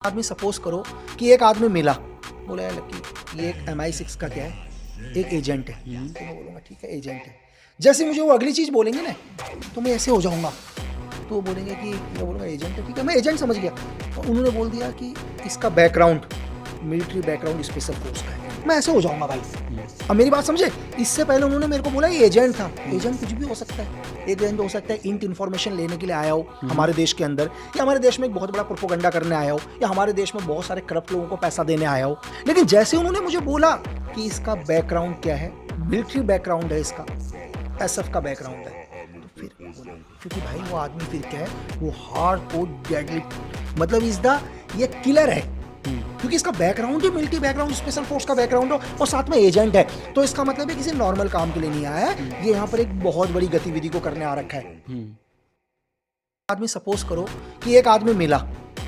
आदमी सपोज करो कि एक आदमी मिला, बोला यार लकी ये एक MI6 का क्या है, एक एजेंट है। तो मैं बोलूँगा ठीक है एजेंट है। जैसे मुझे वो अगली चीज़ बोलेंगे ना तो मैं ऐसे हो जाऊँगा, तो वो बोलेंगे कि मैं बोलूँगा एजेंट है, ठीक है मैं एजेंट समझ गया। और उन्होंने बोल दिया कि इसका background military background special force का है, मैं ऐसे हो जाऊँगा भाई। अब मेरी बात समझे, इससे पहले उन्होंने मेरे को बोला ये एजेंट था। एजेंट कुछ भी हो सकता है, एक एजेंट हो सकता है इंट इन्फॉर्मेशन लेने के लिए आया हो हमारे देश के अंदर, या हमारे देश में एक बहुत बड़ा प्रोपोगंडा करने आया हो, या हमारे देश में बहुत सारे करप्ट लोगों को पैसा देने आया हो। लेकिन जैसे उन्होंने मुझे बोला कि इसका बैकग्राउंड क्या है, मिलिट्री बैकग्राउंड है, इसका SF का बैकग्राउंड है, तो फिर बोला क्योंकि भाई वो आदमी फिर क्या है, वो हार्ड कोर डेडली मतलब इज द ये किलर है, क्योंकि इसका बैकग्राउंड ही मिलिट्री बैकग्राउंड स्पेशल फोर्स का बैकग्राउंड हो और साथ में एजेंट है। तो इसका मतलब है किसी नॉर्मल काम के लिए नहीं आया है, ये यहाँ पर एक बहुत बड़ी गतिविधि को करने आ रखा है। आदमी सपोज करो कि एक आदमी मिला,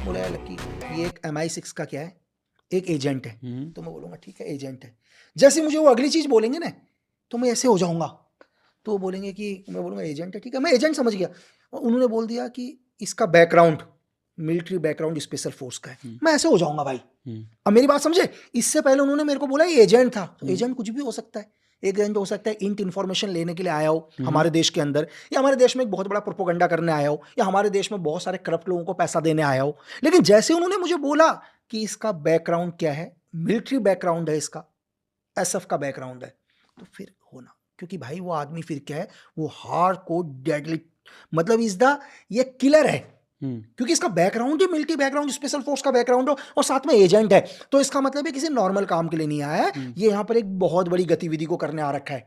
बोला यार लकी ये एक MI6 का क्या है, एक एजेंट है। तो मैं बोलूँगा ठीक है एजेंट है। जैसे मुझे वो अगली चीज़ बोलेंगे ना तो मैं ऐसे हो जाऊँगा, तो वो बोलेंगे कि मैं बोलूँगा एजेंट है, ठीक है मैं एजेंट समझ गया। और उन्होंने बोल दिया कि इसका background military background special force का है, मैं ऐसे हो जाऊँगा भाई। अब मेरी बात समझे, इससे पहले उन्होंने मेरे को बोला ये एजेंट था। एजेंट कुछ भी हो सकता है, एक एजेंट हो सकता है इंट इन्फॉर्मेशन लेने के लिए आया हो हमारे देश के अंदर, या हमारे देश में एक बहुत बड़ा प्रोपोगंडा करने आया हो, या हमारे देश में बहुत सारे करप्ट लोगों को पैसा देने आया हो। लेकिन जैसे उन्होंने मुझे बोला कि इसका बैकग्राउंड क्या है, मिलिट्री बैकग्राउंड है, इसका SF का बैकग्राउंड है, तो फिर होना, क्योंकि भाई वो आदमी फिर क्या है, वो हार्ड कोर डेडली मतलब इज द ये किलर है, क्योंकि इसका बैकग्राउंड ही मिलिट्री बैकग्राउंड स्पेशल फोर्स का बैकग्राउंड हो और साथ में एजेंट है। तो इसका मतलब है किसी नॉर्मल काम के लिए नहीं आया है, ये यहाँ पर एक बहुत बड़ी गतिविधि को करने आ रखा है।